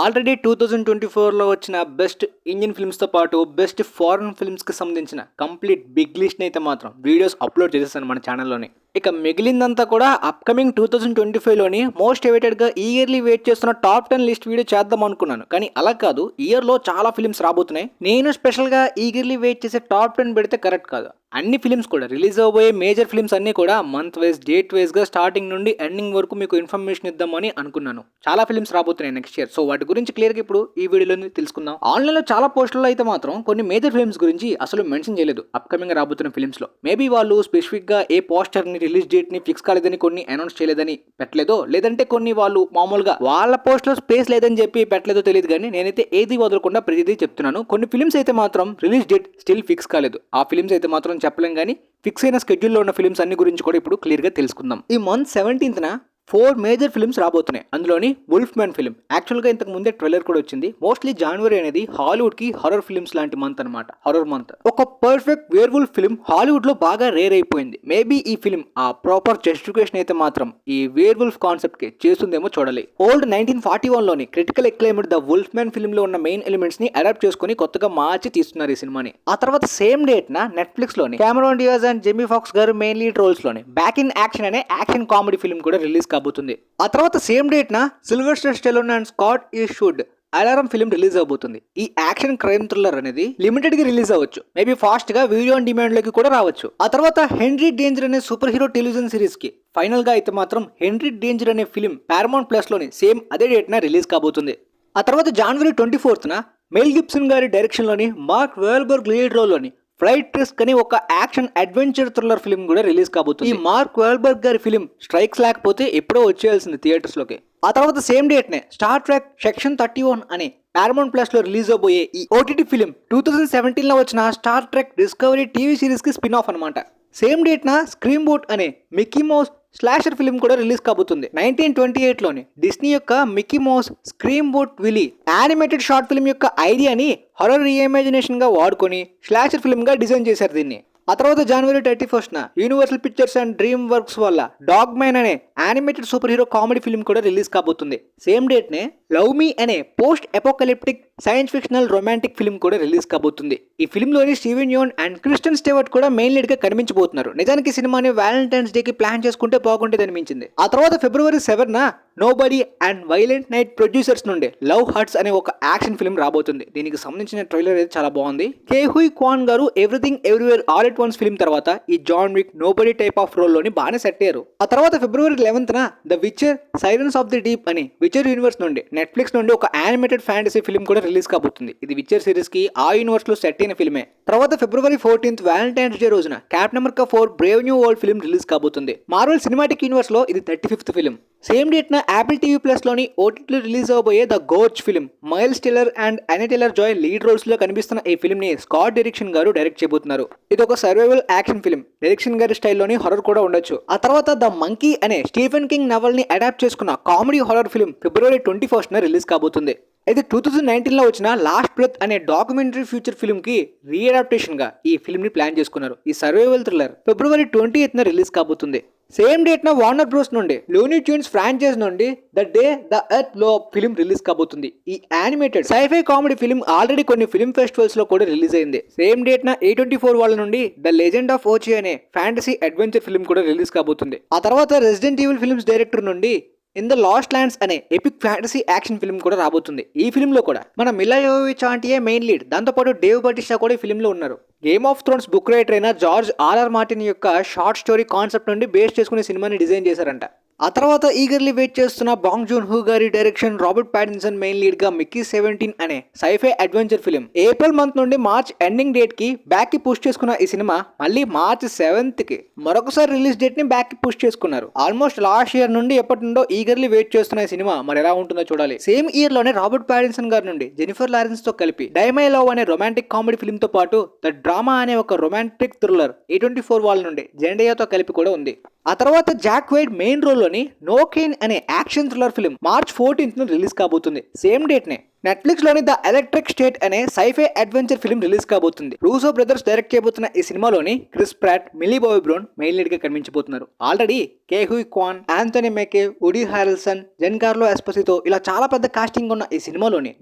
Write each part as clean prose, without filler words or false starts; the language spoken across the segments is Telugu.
ఆల్రెడీ 2024లో వచ్చిన బెస్ట్ ఇండియన్ ఫిల్మ్స్తో పాటు బెస్ట్ ఫారెన్ ఫిల్మ్స్కి సంబంధించిన కంప్లీట్ బిగ్ లిస్ట్ని అయితే మాత్రం వీడియోస్ అప్లోడ్ చేసేసాను మన ఛానల్లోనే. ఇక మిగిలిందంతా కూడా అప్కమింగ్ 2025లోని మోస్ట్ ఎవైటెడ్గా ఈగర్లీ వెయిట్ చేస్తున్న టాప్ 10 లిస్ట్ వీడియో చేద్దాం అనుకున్నాను. కానీ అలా కాదు, ఇయర్లో చాలా ఫిల్మ్స్ రాబోతున్నాయి. నేను స్పెషల్గా ఈగర్లీ వెయిట్ చేసే టాప్ 10 పెడితే కరెక్ట్ కాదు. అన్ని ఫిల్మ్స్ కూడా రిలీజ్ అవబోయే మేజర్ ఫిల్మ్స్ అన్నీ కూడా మంత్ వైజ్ డేట్ వైజ్గా స్టార్టింగ్ నుండి ఎండింగ్ వరకు మీకు ఇన్ఫర్మేషన్ ఇద్దామని అనుకున్నాను. చాలా ఫిల్మ్స్ రాబోతున్నాయి నెక్స్ట్ ఇయర్. సో వాటి గురించి క్లియర్గా ఇప్పుడు ఈ వీడియోలో తెలుసుకుందాం. ఆన్లైన్లో చాలా పోస్టుల్లో అయితే మాత్రం కొన్ని మేజర్ ఫిల్మ్స్ గురించి అసలు మెన్షన్ చేయలేదు అప్కమింగ్ రాబోతున్న ఫిల్మ్స్లో. మేబీ వాళ్ళు స్పెసిఫిక్గా ఏ పోస్టర్ని రిలీజ్ డేట్ని ఫిక్స్ కాలేదని, కొన్ని అనౌన్స్ చేయలేదని పెట్టలేదో, లేదంటే కొన్ని వాళ్ళు మామూలుగా వాళ్ళ పోస్ట్లో స్పేస్ లేదని చెప్పి పెట్టలేదో తెలియదు. కానీ నేనైతే ఏది వదలకుండా ప్రతిదీ చెప్తున్నాను. కొన్ని ఫిల్మ్స్ అయితే మాత్రం రిలీజ్ డేట్ స్టిల్ ఫిక్స్ కాలేదు. ఆ ఫిల్మ్స్ అయితే మాత్రం చెప్పలేం. కానీ ఫిక్స్ అయిన స్కెడ్యూల్లో ఉన్న ఫిల్మ్స్ అన్ని గురించి కూడా ఇప్పుడు క్లియర్గా తెలుసుకుందాం. ఈ మంత్ 17న 4 మేజర్ ఫిల్మ్స్ రాబోతున్నాయి. అందులోని వుల్ఫ్ మ్యాన్ ఫిల్మ్ యాక్చువల్గా ఇంతకు ముందే ట్రైలర్ కూడా వచ్చింది. మోస్ట్లీ జనవరి అనేది హాలీవుడ్కి హారర్ ఫిల్మ్స్ లాంటి మంత్ అనమాట, హారర్ మంత్. ఒక పర్ఫెక్ట్ వేర్ వుల్ఫ్ ఫిల్మ్ హాలీవుడ్లో బాగా రేర్ అయిపోయింది. మేబీ ఈ ఫిల్మ్ ఆ ప్రాపర్ జస్టిఫికేషన్ అయితే మాత్రం ఈ వేర్ వుల్ఫ్ కాన్సెప్ట్కి చేస్తుందేమో చూడాలి. ఓల్డ్ 1941లోని critical acclaimed the wolf man ఫిల్మ్లో ఉన్న మెయిన్ ఎలిమెంట్స్ని అడాప్ట్ చేసుకుని కొత్తగా మార్చి తీస్తున్నారు ఈ సినిమాని. ఆ తర్వాత సేమ్ డేట్న నెట్ఫ్లిక్స్లోని Cameron Diaz and Jamie Foxx గారు మెయిన్ లీడ్ రోల్స్లోని బ్యాక్ ఇన్ యాక్షన్ అనే యాక్షన్ కామెడీ ఫిల్మ్ కూడా రిలీజ్ కాబోతుంది. ఆ తర్వాత సేమ్ డేట్ న Sylvester Stallone and Scott Eastwood alarum film release అవబోతుంది. ఈ యాక్షన్ క్రైమ్ థ్రిల్లర్ అనేది లిమిటెడ్ గా రిలీజ్ అవ్వచ్చు. మేబీ ఫాస్ట్ గా వీడియో ఆన్ డిమాండ్ లోకి కూడా రావచ్చు. ఆ తర్వాత హెన్రీ డేంజర్ అనే సూపర్ హీరో టెలివిజన్ సిరీస్ కి ఫైనల్ గా అయితే మాత్రం హెన్రీ డేంజర్ అనే ఫిల్మ్ పారమౌంట్ ప్లస్ లోని సేమ్ అదే డేట్ న రిలీజ్ కాబోతుంది. ఆ తర్వాత జనవరి 24న మెల్ గిబ్సన్ గారి డైరెక్షన్ లోని మార్క్ వేల్బర్గ్ లీడ్ రోల్ లోని ఫ్లైట్ రిస్క్ అని ఒక యాక్షన్ అడ్వెంచర్ థ్రిల్లర్ ఫిల్మ్ కూడా రిలీజ్ కాబోతుంది. ఈ మార్క్ వేల్బర్గ్ గారి ఫిల్మ్ స్ట్రైక్స్ లేకపోతే ఎప్పుడో వచ్చేయాల్సింది థియేటర్స్ లోకి. ఆ తర్వాత సేమ్ డేట్ నే స్టార్ ట్రెక్ సెక్షన్ 31 అని పారమౌంట్ ప్లస్ లో రిలీజ్ అవబోయే ఈ ఓటీటీ ఫిల్మ్ 2017లో వచ్చిన Star Trek discovery TV series కి స్పిన్ ఆఫ్ అనమాట. సేమ్ డేట్ నా స్క్రీమ్ బోట్ అనే మిక్కీ మౌస్ స్లాషర్ ఫిల్మ్ కూడా రిలీజ్ కాబోతుంది. 1928లోని డిస్నీ యొక్క Mickey Mouse scream boat Willie animated short film యొక్క ఐడియాని హారర్ రీఇమాజినేషన్ గా వాడుకొని స్లాషర్ ఫిల్మ్ గా డిజైన్ చేశారు దీన్ని. ఆ తర్వాత జనవరి 31న Universal Pictures and DreamWorks వల్ల డాగ్ మ్యాన్ అనే animated super hero comedy film కూడా రిలీజ్ కాబోతుంది. సేమ్ డేట్ నే లవ్ మీ అనే post apocalyptic science fictional romantic film కూడా రిలీజ్ కాబోతుంది. ఈ ఫిల్మ్ లోని స్టీవెన్ యోన్ అండ్ క్రిస్టన్ స్టెవర్ట్ కూడా మెయిన్ లీడ్ గా కనిపించబోతున్నారు. నిజానికి సినిమాని వ్యాలంటైన్స్ డే కి ప్లాన్ చేసుకుంటే బాగుంటేది అనిపించింది. ఆ తర్వాత ఫిబ్రవరి 7న nobody and violent night producers నుండి లవ్ హర్ట్స్ అనే ఒక యాక్షన్ ఫిల్మ్ రాబోతుంది. దీనికి సంబంధించిన ట్రైలర్ అయితే చాలా బాగుంది. కే హుయ్ క్వాన్ గారు everything everywhere all at once film తర్వాత ఈ John Wick nobody type of role లోని బాగానే సెట్ అయ్యారు. ఆ తర్వాత ఫిబ్రవరి 11న the witcher silence of the deep అని విచర్ యూనివర్స్ నుండి నెట్ఫ్లిక్స్ నుండి ఒక యానిమేటెడ్ ఫ్యాంటసీ ఫిల్మ్ కూడా రిలీజ్ కాబోతుంది. ఇది విచర్ సిరీస్ కి ఆ యూనివర్స్ లో సెట్ అయిన ఫిల్మే. తర్వాత ఫిబ్రవరి 14th వ్యాలంటైన్స్ డే రోజున captain America 4 brave new world film release కాబోతుంది. మార్వెల్ సినిమాటిక్ యూనివర్స్ లో ఇది 35th ఫిల్మ్. సేమ్ డేట్ న యాపిల్ టీవీ ప్లస్ లోని ఓటీటీలో రిలీజ్ అవబోయే the gorge film Miles Teller and Anya Taylor Joy lead roles లో కనిపిస్తున్న ఈ ఫిల్మ్ ని స్కాట్ డెరిక్షన్ గారు డైరెక్ట్ చేయబోతున్నారు. ఇది ఒక సర్వైవల్ యాక్షన్ ఫిల్మ్. డైరెక్షన్ గారి స్టైల్లోని హారర్ కూడా ఉండొచ్చు. ఆ తర్వాత ద మంకీ అనే స్టీఫెన్ కింగ్ నవల్ ని అడాప్ట్ చేసుకున్న కామెడీ హారర్ ఫిల్మ్ ఫిబ్రవరి 21న రిలీజ్ కాబోతుంది. అయితే 2019లో వచ్చిన లాస్ట్ బ్రెత్ అనే డాక్యుమెంటరీ ఫ్యూచర్ ఫిల్మ్ కి రీఅడాప్టేషన్ గా ఈ ఫిల్మ్ ని ప్లాన్ చేసుకున్నారు. ఈ సర్వైవల్ థ్రిల్లర్ ఫిబ్రవరి 28న రిలీజ్ కాబోతుంది. సేమ్ డేట్ న వార్నర్ బ్రోస్ నుండి లూనీ ట్యూన్స్ ఫ్రాంచైజ్ నుండి ద డే ద ఎర్త్ లో ఫిల్మ్ రిలీజ్ కాబోతుంది. ఈ animated sci fi comedy film already కొన్ని ఫిల్మ్ ఫెస్టివల్స్ లో కూడా రిలీజ్ అయింది. సేమ్ డేట్ న A24 వాళ్ళ నుండి ద లెజెండ్ ఆఫ్ ఓచి అనే ఫ్యాంటసీ అడ్వెంచర్ ఫిల్మ్ కూడా రిలీజ్ కాబోతుంది. ఆ తర్వాత రెసిడెంట్ ఈవిల్ ఫిల్మ్స్ డైరెక్టర్ నుండి ఇన్ ద లాస్ట్ ల్యాండ్స్ అనే ఎపిక్ ఫ్యాంటసీ యాక్షన్ ఫిల్మ్ కూడా రాబోతుంది. ఈ ఫిల్మ్ లో కూడా మన మిలా జోవోవిచ్ ఆంటీయే మెయిన్ లీడ్. దాంతోపాటు డేవ్ బాటిస్టా కూడా ఈ ఫిల్మ్ లో ఉన్నారు. Game of Thrones book writer అయిన జార్జ్ R.R. మార్టిన్ యొక్క షార్ట్ స్టోరీ కాన్సెప్ట్ నుండి బేస్ చేసుకునే సినిమాని డిజైన్ చేశారంట. ఆ తర్వాత ఈగర్లీ వెయిట్ చేస్తున్న బాంగ్ జూన్ హూ గారి direction Robert Pattinson main lead గా మిక్కీ 17 అనే sci fi adventure film April month నుండి మార్చ్ ఎండింగ్ డేట్ కి బ్యాక్ కి పుష్ చేసుకున్న ఈ సినిమా మళ్ళీ మార్చ్ 7th కి మరొకసారి రిలీజ్ డేట్ ని బ్యాక్ కి పుష్ చేసుకున్నారు. ఆల్మోస్ట్ లాస్ట్ ఇయర్ నుండి ఎప్పటి నుండో ఈగర్లీ వెయిట్ చేస్తున్న ఈ సినిమా మరి ఎలా ఉంటుందో చూడాలి. సేమ్ ఇయర్ లోనే రాబర్ట్ ప్యాటిన్సన్ గారి నుండి జెనిఫర్ లారెన్స్ తో కలిపి డైమై లవ్ అనే రొమాంటిక్ కామెడీ ఫిల్మ్ తో పాటు ద డ్రామా అనే ఒక రొమాంటిక్ థ్రిల్లర్ A24 వాళ్ళ నుండి జెండయాతో కలిపి కూడా ఉంది. ఆ తర్వాత జాక్ వైడ్ మెయిన్ రోల్ సినిమాలోని నో కేన్ అనే action thriller film March 14th release కాబోతుంది. సేమ్ డేట్ నే నెట్ఫ్లిక్స్ లోని ద ఎలక్ట్రిక్ స్టేట్ అనే సైఫై అడ్వెంచర్ ఫిల్మ్ రిలీజ్ కాబోతుంది. రూసో బ్రదర్స్ డైరెక్ట్ చేయబోతున్న ఈ సినిమాలోని Chris Pratt, milli Bobby brown main lead గా కనిపించబోతున్నారు. ఆల్రెడీ కేహుయ్ క్వాన్, ఆంథోనీ మెకే, వుడీ హారెల్సన్, జెన్ కార్లో ఎస్పోసితో ఇలా చాలా పెద్ద కాస్టింగ్ ఉన్న ఈ సినిమాలోని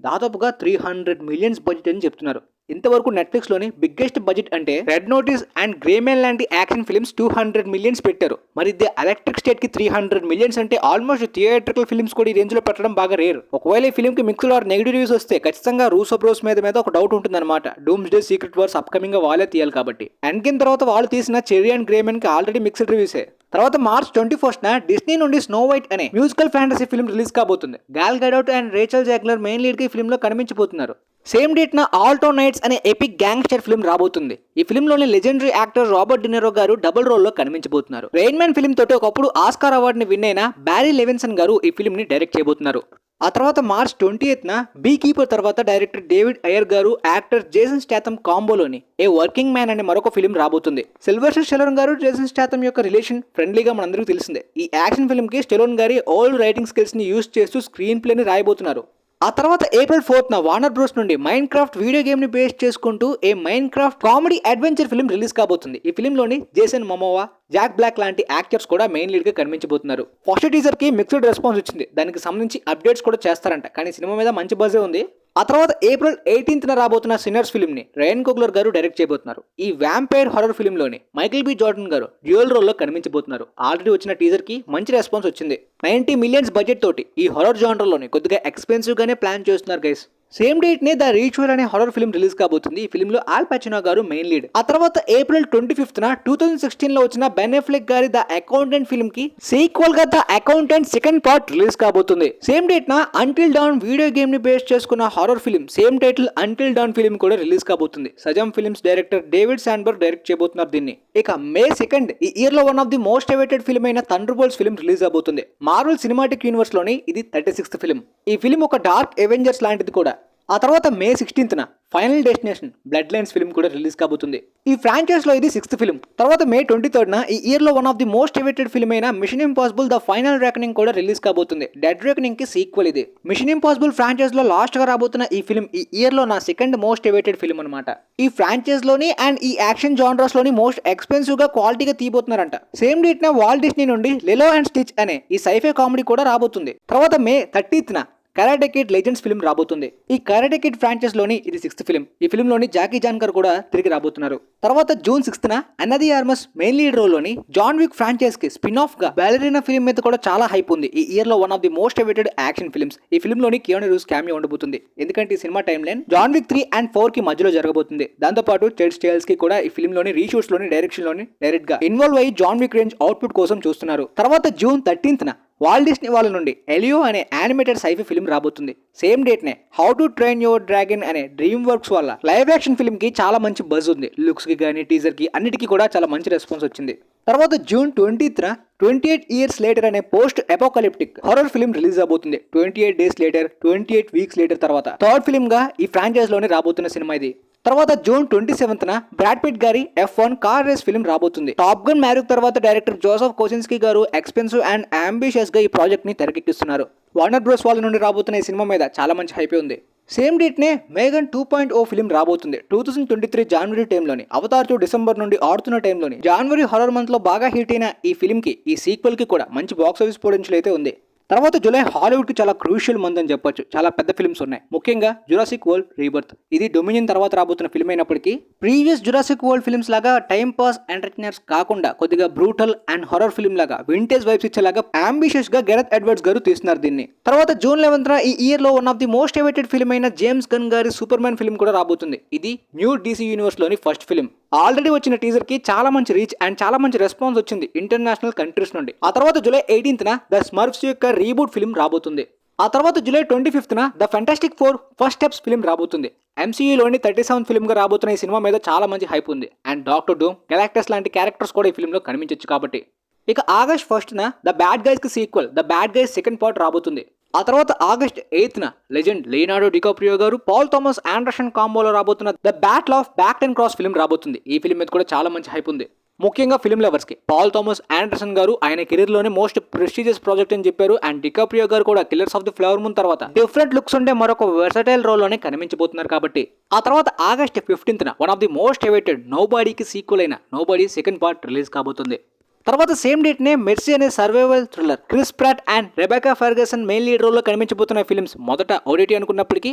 దాదాపుగా 300 millions బడ్జెట్ అని చెప్తున్నారు. ఇంతవరకు నెట్ఫ్లిక్స్ లోని బిగ్గెస్ట్ బడ్జెట్ అంటే రెడ్ నోటీస్ అండ్ గ్రేమెన్ లాంటి యాక్షన్ ఫిల్మ్స్ 200 millions పెట్టారు. మరి ది ఎలక్ట్రిక్ స్టేట్ కి 300 millions అంటే ఆల్మోస్ట్ థియేట్రికల్ ఫిల్మ్స్ కూడా ఈ రేంజ్ లో పెట్టడం బాగా రేర్. ఒకవేళ ఈ ఫిల్మ్ కి మిక్స్డ్ ఆర్ నెగిటివ్ రివ్యూస్ వస్తే ఖచ్చితంగా రూసో బ్రోస్ మీద ఒక డౌట్ ఉంటుంది అనమాట. డూమ్స్డే సీక్రెట్ వార్స్ అప్కమింగ్ గా వాళ్ళే తీయాలి కాబట్టి. ఎండ్ గేమ్ తర్వాత వాళ్ళు తీసిన చెర్రీ అండ్ గ్రేమెన్ కి ఆల్రెడీ మిక్స్డ్ రివ్యూసే. తర్వాత మార్చ్ 21st డిస్నీ నుండి స్నో వైట్ అనే మ్యూజికల్ ఫ్యాంటసీ ఫిల్మ్ రిలీజ్ కాబోతుంది. Gal Gadot and Rachel Zegler main lead కి ఈ ఫిల్మ్ లో కనిపించబోతున్నారు. సేమ్ డేట్ ఆల్టో నైట్స్ అనే ఎపిక్ గ్యాంగ్స్టర్ ఫిల్మ్ రాబోతుంది. ఈ ఫిల్మ్ లోని లెజెండరీ యాక్టర్ రాబర్ట్ డినెరో గారు డబుల్ రోల్ లో కనిపించబోతున్నారు. రెయిన్ మ్యాన్ ఫిల్మ్ తోటి ఒకప్పుడు ఆస్కార్ అవార్డు ని విన్ అయిన బ్యారీ లెవిన్సన్ గారు ఈ ఫిల్మ్ ని డైరెక్ట్ చేయబోతున్నారు. ఆ తర్వాత మార్చ్ 20th బీ కీపర్ తర్వాత డైరెక్టర్ డేవిడ్ అయర్ గారు యాక్టర్ జేసన్ స్టాథమ్ కాంబోలోని ఏ వర్కింగ్ మ్యాన్ అనే మరొక ఫిల్మ్ రాబోతుంది. సిల్వెస్టర్ స్టెలోన్ గారు జేసన్ స్టాథమ్ యొక్క రిలేషన్ ఫ్రెండ్లీగా మనందరికీ తెలిసిందే. ఈ యాక్షన్ ఫిల్మ్ కి స్టెలోన్ గారి ఓల్డ్ రైటింగ్ స్కిల్స్ ని యూజ్ చేస్తూ స్క్రీన్ ప్లే ని రాయబోతున్నారు. ఆ తర్వాత April 4th వార్నర్ బ్రోస్ నుండి మైన్ క్రాఫ్ట్ వీడియో గేమ్ ని బేస్ చేసుకుంటూ a Minecraft comedy adventure film release కాబోతుంది. ఈ ఫిల్మ్ లోని జేసన్ మొమోవా, జాక్ బ్లాక్ లాంటి యాక్టర్స్ కూడా మెయిన్ లీడ్ గా కనిపించబోతున్నారు. ఫస్ట్ టీజర్ కి మిక్స్డ్ రెస్పాన్స్ వచ్చింది. దానికి సంబంధించి అప్డేట్స్ కూడా చేస్తారంట. కానీ సినిమా మీద మంచి బజే ఉంది. ఆ తర్వాత April 18th రాబోతున్న సిన్నర్స్ ఫిల్మ్ ని రయన్ కోగ్లర్ గారు డైరెక్ట్ చేయబోతున్నారు. ఈ వ్యాంపైర్ హారర్ ఫిల్మ్ లోని మైకిల్ బి జార్డన్ గారు డ్యూయల్ రోల్ లో కనిపించబోతున్నారు. ఆల్రెడీ వచ్చిన టీజర్ కి మంచి రెస్పాన్స్ వచ్చింది. 90 millions బడ్జెట్ తోటి ఈ హారర్ జానర్ లోని కొద్దిగా ఎక్స్పెన్సివ్ గానే ప్లాన్ చేస్తున్నారు గైస్. సేమ్ డేట్ నే ద రిచువల్ అనే హారర్ ఫిల్మ్ రిలీజ్ కాబోతుంది. ఈ ఫిల్మ్ లో ఆల్ పచినో గారు మెయిన్ లీడ్. ఆ తర్వాత April 25th 2016 లో వచ్చిన బెన్ అఫ్లెక్ గారి ద అకౌంటెంట్ ఫిల్మ్ కి సీక్వెల్ గా the accountant second part release కాబోతుంది. Same date until dawn video game ని బేస్ చేసుకున్న horror film same title until dawn film కూడా రిలీజ్ కాబోతుంది. Shazam films director David Sandberg direct చేయబోతున్నారు దీన్ని. ఇక May 2nd ఈ ఇయర్ లో one of the most awaited film అయిన థండర్ బోల్ట్స్ ఫిల్మ్ రిలీజ్ అవబోతుంది. మార్వెల్ సినిమాటిక్ యూనివర్స్ లోని ఇది 36th ఫిల్మ్. ఈ ఫిల్మ్ ఒక డార్క్ అవెంజర్స్ లాంటిది కూడా. ఆ తర్వాత May 16th final destination blood lines film కూడా రిలీజ్ కాబోతుంది. ఈ ఫ్రాంచైజ్ లో ఇది 6th ఫిల్మ్. తర్వాత May 23rd ఈ ఇయర్ లో one of the most awaited film అయిన mission impossible the final reckoning కూడా రిలీజ్ కాబోతుంది. డెడ్ రెకనింగ్ కి సీక్వెల్ ఇది. మిషన్ ఇంపాసిబుల్ ఫ్రాంచైజ్ లో లాస్ట్ గా రాబోతున్న ఈ ఫిల్మ్ ఈ ఇయర్ లో నా సెకండ్ మోస్ట్ అవైటెడ్ ఫిల్మ్ అనమాట. ఈ ఫ్రాంచైజ్ లోని అండ్ ఈ యాక్షన్ జానర్స్ లోని మోస్ట్ ఎక్స్పెన్సివ్ గా క్వాలిటీగా తీయబోతున్నారంట. సేమ్ డేట్ వాల్ట్ డిస్నీ నుండి లిలో అండ్ స్టిచ్ అనే ఈ సైఫై కామెడీ కూడా రాబోతుంది. తర్వాత May 30th karate kid legends film రాబోతుంది. ఈ కరాటే కిడ్ ఫ్రాంచైజ్ లోని ఇది 6th ఫిల్మ్. ఈ ఫిల్మ్ లోని జాకీ జాన్ గారు కూడా తిరిగి రాబోతున్నారు. తర్వాత June 6th అన్నది ఆర్మస్ మెయిన్ లీడ్ రోల్ లోని జాన్ విక్ ఫ్రాంచైజ్ కి స్పిన్ ఆఫ్ గా బాలెరినా ఫిల్మ్ మీద కూడా చాలా హైప్ ఉంది. ఈ ఇయర్ లో one of the most awaited action films. ఈ ఫిల్మ్ లోని కియాను రీవ్స్ క్యామియో ఉండబోతుంది. ఎందుకంటే ఈ cinema time line John Wick 3 and 4 కి మధ్యలో జరగబోతుంది. దాంతో పాటు టెడ్ స్టైల్స్ కి కూడా ఈ ఫిల్మ్ లోని రీషూట్స్ లోని డైరెక్షన్ లోని డైరెక్ట్ గా ఇన్వాల్వ్ అయ్యి జాన్ విక్ రేంజ్ అవుట్పుట్ కోసం చూస్తున్నారు. తర్వాత June 13th వాల్ట్ డిస్నీ వాళ్ళ నుండి ఎలియో అనే యానిమేటెడ్ సైఫై ఫిల్మ్ రాబోతుంది. Same date how to train your dragon అనే డ్రీమ్ వర్క్స్ వల్ల లైవ్ యాక్షన్ ఫిల్మ్ కి చాలా మంచి బజ్ ఉంది. లుక్స్ కి కానీ టీజర్ కి అన్నిటికీ కూడా చాలా మంచి రెస్పాన్స్ వచ్చింది. తర్వాత June 20th 28 years later అనే post apocalyptic horror film release అవబోతుంది. 28 days later 28 weeks later తర్వాత థర్డ్ ఫిల్మ్ గా ఈ ఫ్రాంచైజ్ లోనే రాబోతున్న సినిమా ఇది. తర్వాత June 27th బ్రాడ్ పిట్ గారి F1 కార్ రేస్ ఫిల్మ్ రాబోతుంది. టాప్ గన్ మ్యారిక్ తర్వాత డైరెక్టర్ జోసెఫ్ కోసిన్స్కీ గారు ఎక్స్పెన్సివ్ అండ్ అంబిషియస్ గా ఈ ప్రాజెక్ట్ ని తెరకెక్కిస్తున్నారు. వార్నర్ బ్రోస్ వాళ్ళ నుండి రాబోతున్న ఈ సినిమా మీద చాలా మంచి హైప్ ఉంది. సేమ్ డేట్ మేఘన్ 2.0 ఫిల్మ్ రాబోతుంది. 2023 జనవరి టైంలోని అవతార్ 2 డిసెంబర్ నుండి ఆడుతున్న టైంలోని జనవరి హారర్ మంత్ లో బాగా హిట్ అయిన ఈ ఫిల్మ్ కి ఈ సీక్వెల్ కి కూడా మంచి బాక్స్ ఆఫీస్ పొటెన్షియల్ అయితే ఉంది. తర్వాత జూలై హాలీవుడ్ కి చాలా క్రూషియల్ మంత్ అని చెప్పొచ్చు. చాలా పెద్ద ఫిల్మ్స్ ఉన్నాయి. ముఖ్యంగా జురాసిక్ వరల్డ్ రీబర్త్. ఇది డొమినియన్ తర్వాత రాబోతున్న ఫిల్మ్ అయినప్పటికీ ప్రీవియస్ జురాసిక్ వరల్డ్ ఫిల్మ్స్ లాగా టైం పాస్ ఎంటర్టైనర్స్ కాకుండా కొద్దిగా బ్రూటల్ అండ్ హారర్ ఫిల్మ్ లాగా వింటేజ్ వైబ్స్ ఇచ్చేలాగా అంబిషియస్ గా గెరెత్ ఎడ్వర్డ్స్ గారు తీస్తున్నారు దీన్ని. తర్వాత June 11th ఈ ఇయర్ లో one of the most awaited film అయిన జేమ్స్ గన్ గారి సూపర్ మ్యాన్ ఫిల్మ్ కూడా రాబోతుంది. ఇది న్యూ DC యూనివర్స్ లోని ఫస్ట్ ఫిల్మ్. ఆల్రెడీ వచ్చిన టీజర్ కి చాలా మంచి రీచ్ అండ్ చాలా మంచి రెస్పాన్స్ వచ్చింది ఇంటర్నేషనల్ కంట్రీస్ నుండి. ఆ తర్వాత July 18th ద స్మర్ఫ్స్ యొక్క రీబూట్ ఫిల్మ్ రాబోతుంది. ఆ తర్వాత July 25th the fantastic 4 first steps film రాబోతుంది. MCU లోని 37th ఫిల్మ్ గా రాబోతున్న ఈ సినిమా మీద చాలా మంచి హైప్ ఉంది. అండ్ డాక్టర్ డూమ్, గెలాక్టస్ లాంటి క్యారెక్టర్స్ కూడా ఈ ఫిల్మ్ లో కనిపించవచ్చు కాబట్టి. ఇక August 1st the bad guys కి sequel the bad guys second part రాబోతుంది. ఆ తర్వాత August 8th legend Leonardo DiCaprio గారు పాల్ థామస్ ఆండర్సన్ కాంబోలో రాబోతున్న the battle of Baktan cross film రాబోతుంది. ఈ ఫిల్మ్ మీద కూడా చాలా మంచి హైప్ ఉంది. ముఖ్యంగా ఫిల్మ్ లవర్స్ కి. పాల్ థామస్ ఆండర్సన్ గారు ఆయన కెరీర్ లోనే మోస్ట్ ప్రెస్టీజియస్ ప్రాజెక్ట్ అని చెప్పారు. అండ్ డికాప్రియో గారు కూడా killers of the flower moon తర్వాత డిఫరెంట్ లుక్స్ ఉండే మరొక వెర్సటైల్ రోల్ లోనే కనిపించబోతున్నారు కాబట్టి. ఆ తర్వాత ఆగస్ట్ 15న one of the most awaited నోబాడీకి సీక్వెల్ అయిన నోబాడీ సెకండ్ పార్ట్ రిలీజ్ కాబోతుంది. తర్వాత సేమ్ డేట్ నే మెర్సీ అనే survival thriller Chris Pratt and Rebecca Ferguson main lead role లో కనిపించబోతున్న ఫిల్మ్స్ మొదట ఓటీటీ అనుకున్నప్పటికీ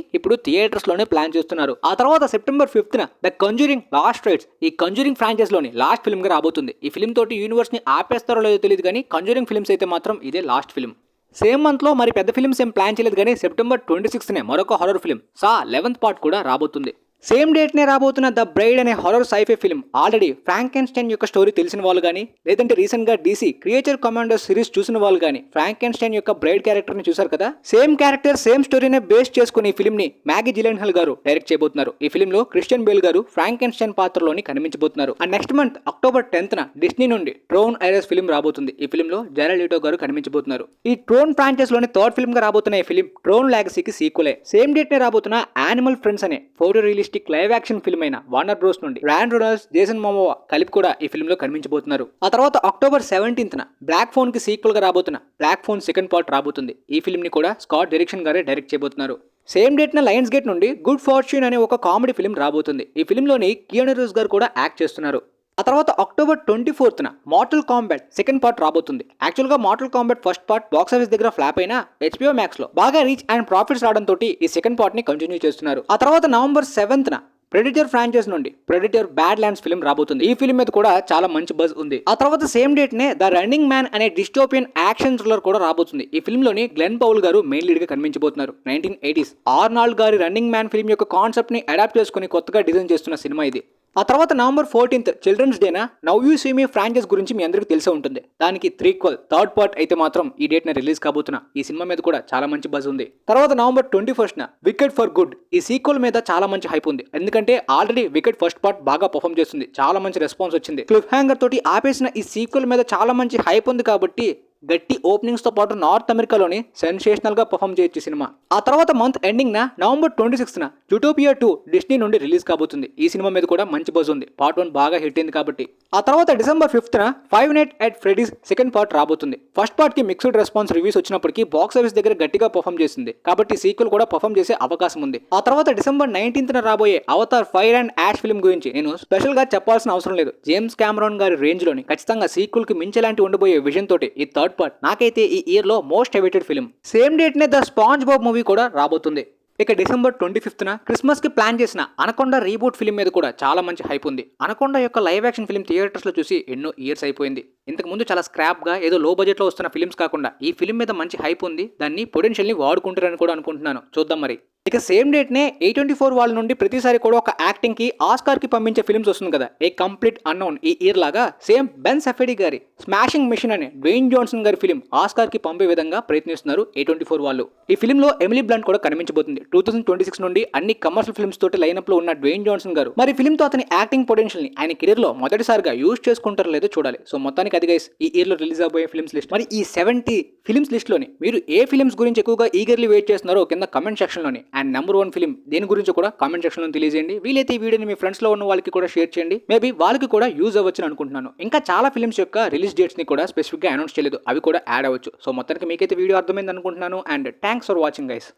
ఇప్పుడు థియేటర్స్ లోనే ప్లాన్ చేస్తున్నారు. ఆ తర్వాత సెప్టెంబర్ 5న ద కంజూరింగ్ లాస్ట్ రైట్స్ ఈ కంజూరింగ్ ఫ్రాంచైజ్ లోని లాస్ట్ ఫిల్మ్ గా రాబోతుంది. ఈ ఫిల్మ్ తోటి యూనివర్స్ ని ఆపేస్తారో లేదో తెలియదు కానీ కంజూరింగ్ ఫిల్మ్స్ అయితే మాత్రం ఇదే లాస్ట్ ఫిల్మ్. సేమ్ మంత్ లో మరి పెద్ద ఫిల్మ్స్ ఏం ప్లాన్ చేయలేదు కానీ సెప్టెంబర్ 26నే మరొక హారర్ ఫిల్మ్ సా 11th పార్ట్ కూడా రాబోతుంది. సేమ్ డేట్ నే రాబోతున్న ద బ్రైడ్ అనే horror sci fi film already Frankenstein యొక్క స్టోరీ తెలిసిన వాళ్ళు కానీ లేదంటే రీసెంట్ గా డీసీ క్రియేచర్ కమాండర్ సిరీస్ చూసిన వాళ్ళు కానీ ఫ్రాంకెన్స్టైన్ యొక్క బ్రైడ్ క్యారెక్టర్ ని చూసారు కదా. సేమ్ క్యారెక్టర్ సేమ్ స్టోరీనే బేస్ చేసుకుని ఈ ఫిల్మ్ ని మ్యాగీ జిలెన్హల్ గారు డైరెక్ట్ చేయబోతున్నారు. ఈ ఫిల్మ్ లో క్రిస్టియన్ బేల్ గారు ఫ్రాంకెన్స్టైన్ పాత్రలోని కనిపించబోతున్నారు. అండ్ నెక్స్ట్ మంత్ అక్టోబర్ 10న డిస్నీ నుండి ట్రోన్ ఐరస్ ఫిల్మ్ రాబోతుంది. ఈ ఫిల్మ్ లో జారెడ్ లీటో గారు కనిపించబోతున్నారు. ఈ ట్రోన్ ఫ్రాంచైజ్ లోని థర్డ్ ఫిల్మ్ గా రాబోతున్న ఈ ఫిల్మ్ ట్రోన్ లెగసీకి సీక్వెలే. సేమ్ డేట్ నే రాబోతున్న యానిమల్ ఫ్రెండ్స్ అనే photo realistic live action film అయిన వార్నర్ బ్రోస్ నుండి రాన్ రొనాల్డ్స్, జేసన్ మోమోవా కలిపి కూడా ఈ ఫిల్మ్ లో కనిపించబోతున్నారు. ఆ తర్వాత అక్టోబర్ 17న బ్లాక్ ఫోన్ కి సీక్వెల్ గా రాబోతున్న బ్లాక్ ఫోన్ సెకండ్ పార్ట్ రాబోతుంది. ఈ ఫిల్మ్ ని కూడా స్కాట్ డెరిక్షన్ గారే డైరెక్ట్ చేయబోతున్నారు. సేమ్ డేట్ న లయన్స్ గేట్ నుండి గుడ్ ఫార్చ్యూన్ అనే ఒక కామెడీ ఫిల్మ్ రాబోతుంది. ఈ ఫిల్మ్ లోని కియాను రీవ్స్ గారు కూడా యాక్ట్ చేస్తున్నారు. ఆ తర్వాత అక్టోబర్ 24న మార్టల్ కాంబాట్ సెకండ్ పార్ట్ రాబోతుంది. యాక్చువల్ గా Mortal Kombat first part box office దగ్గర ఫ్లాప్ అయినా HBO Max లో బాగా రీచ్ అండ్ ప్రాఫిట్స్ రావడంతో ఈ సెకండ్ పార్ట్ ని కంటిన్యూ చేస్తున్నారు. ఆ తర్వాత నవంబర్ 7న ప్రెడిటర్ ఫ్రాంచైజ్ నుండి ప్రెడిటర్ బ్యాడ్ ల్యాండ్స్ ఫిల్మ్ రాబోతుంది. ఈ ఫిల్మ్ మీద కూడా చాలా మంచి బజ్ ఉంది. ఆ తర్వాత సేమ్ డేట్ నే ద రన్నింగ్ మ్యాన్ అనే డిస్టోపియన్ యాక్షన్ థ్రిల్లర్ కూడా రాబోతుంది. ఈ ఫిల్మ్ లోని గ్లెన్ పౌల్ గారు మెయిన్ లీడ్ గా కనిపించబోతున్నారు. 1980s ఆర్నాల్డ్ గారి రన్నింగ్ మ్యాన్ ఫిల్మ్ యొక్క కాన్సెప్ట్ ని అడాప్ట్ చేసుకుని కొత్తగా డిజైన్ చేస్తున్న సినిమా ఇది. ఆ తర్వాత నవంబర్ 14th చిల్డ్రన్స్ డేనా now you see me franchise గురించి మీ అందరికీ తెలిసే ఉంటుంది. దానికి త్రీక్వల్ థర్డ్ పార్ట్ అయితే మాత్రం ఈ డేట్ న రిలీజ్ కాబోతున్నా. ఈ సినిమా మీద కూడా చాలా మంచి బజ్ ఉంది. తర్వాత నవంబర్ 21న వికెట్ ఫర్ గుడ్ ఈ సీక్వెల్ మీద చాలా మంచి హైప్ ఉంది. ఎందుకంటే ఆల్రెడీ వికెట్ ఫస్ట్ పార్ట్ బాగా పర్ఫామ్ చేస్తుంది, చాలా మంచి రెస్పాన్స్ వచ్చింది. క్లిఫ్ హ్యాంగర్ తోటి ఆపేసిన ఈ సీక్వెల్ మీద చాలా మంచి హైప్ ఉంది కాబట్టి గట్టి ఓపెనింగ్స్ తో పాటు నార్త్ అమెరికాలోని సెన్సేషనల్ గా పర్ఫామ్ చేయొచ్చు సినిమా. ఆ తర్వాత మంత్ ఎండింగ్ న నవంబర్ 26న జూటోపియా 2 డిస్నీ నుండి రిలీజ్ కాబోతుంది. ఈ సినిమా మీద కూడా మంచి బజ్ ఉంది, పార్ట్ 1 బాగా హిట్ అయింది కాబట్టి. ఆ తర్వాత డిసెంబర్ 5న five nights at Freddy's second part రాబోతుంది. ఫస్ట్ పార్ట్ కి మిక్స్డ్ రెస్పాన్స్ రివ్యూస్ వచ్చినప్పటికీ బాక్స్ ఆఫీస్ దగ్గర గట్టిగా పర్ఫామ్ చేసింది కాబట్టి సీక్వెల్ కూడా పర్ఫామ్ చేసే అవకాశం ఉంది. ఆ తర్వాత డిసెంబర్ 19న రాబోయే Avatar fire and ash film గురించి నేను స్పెషల్ గా చెప్పాల్సిన అవసరం లేదు. జేమ్స్ కెమెరాన్ గారి రేంజ్ లోని ఖచ్చితంగా సీక్వెల్ కి మించేలాంటి ఉండబోయే విజన్ తోటి ఈ థర్డ్ పార్ట్ నాకైతే ఈ ఇయర్ లో most awaited film. Same date నే ద స్పాంజ్ బాబ్ మూవీ కూడా రాబోతుంది. ఇక డిసెంబర్ 25న క్రిస్మస్ కి ప్లాన్ చేసిన అనకొండ రీబూట్ ఫిల్మ్ మీద కూడా చాలా మంచి హైప్ ఉంది. అనకొండ యొక్క లైవ్ యాక్షన్ ఫిల్మ్ థియేటర్స్ లో చూసి ఎన్నో ఇయర్స్ అయిపోయింది. ఇంతకు ముందు చాలా స్క్రాప్ గా ఏదో లో బడ్జెట్ లో వస్తున్న ఫిల్మ్స్ కాకుండా ఈ ఫిల్మ్ మీద మంచి హైప్ ఉంది. దాన్ని పొటెన్షియల్ ని వాడుకుంటారని కూడా అనుకుంటున్నాను. చూద్దాం మరి. ఇక సేమ్ డేట్ నే A24 వాళ్ళ నుండి ప్రతిసారి కూడా ఒక యాక్టింగ్ కి ఆస్కార్ కి పంపించే ఫిల్మ్స్ వస్తుంది కదా, ఏ కంప్లీట్ అన్నోన్ ఈ ఇయర్ లాగా సేమ్ బెన్ సఫెడి గారి స్మాషింగ్ మిషన్ అనే డ్వేన్ జాన్సన్ గారి ఫిల్మ్ ఆస్కార్ కి పంపే విధంగా ప్రయత్నిస్తున్నారు A24 వాళ్ళు. ఈ ఫిల్మ్ లో ఎమిలీ బ్లంట్ కూడా కనిపించబోతుంది. 2026 నుండి అన్ని కమర్షియల్ ఫిల్మ్స్ తోటి లైనప్ లో ఉన్న డ్వేన్ జాన్సన్ గారు మరి ఫిల్మ్ తో అతని యాక్టింగ్ పొటెన్షియల్ ని ఆయన కెరీర్ లో మొదటిసారిగా యూజ్ చేసుకుంటారో లేదో చూడాలి. సో మొత్తానికి అది గైస్ ఈ ఇయర్ లో రిలీజ్ అవబోయే ఫిల్మ్స్ లిస్ట్. మరి ఈ 70 ఫిల్మ్స్ లిస్ట్ లోని మీరు ఏ ఫిల్మ్స్ గురించి ఎక్కువగా ఈగర్లీ వెయిట్ చేస్తున్నారో కింద కమెంట్ సెక్షన్ లోని అండ్ నెంబర్ 1 ఫిల్మ్ దేని గురించి కూడా కామెంట్ సెక్షన్ లో తెలియజేయండి. వీలైతే ఈ వీడియోని మీ ఫ్రెండ్స్ లో ఉన్న వాళ్ళకి కూడా షేర్ చేయండి. మేబీ వాళ్ళకి కూడా యూజ్ అవ్వచ్చు అనుకుంటున్నాను. ఇంకా చాలా ఫిల్మ్స్ యొక్క రిలీజ్ డేట్స్ ని కూడా స్పెసిఫిక్ గా అనౌన్స్ చేయలేదు, అవి కూడా యాడ్ అవ్వచ్చు. సో మొత్తానికి మీకైతే వీడియో అర్థమైంది అనుకుంటున్నాను. And thanks for watching guys.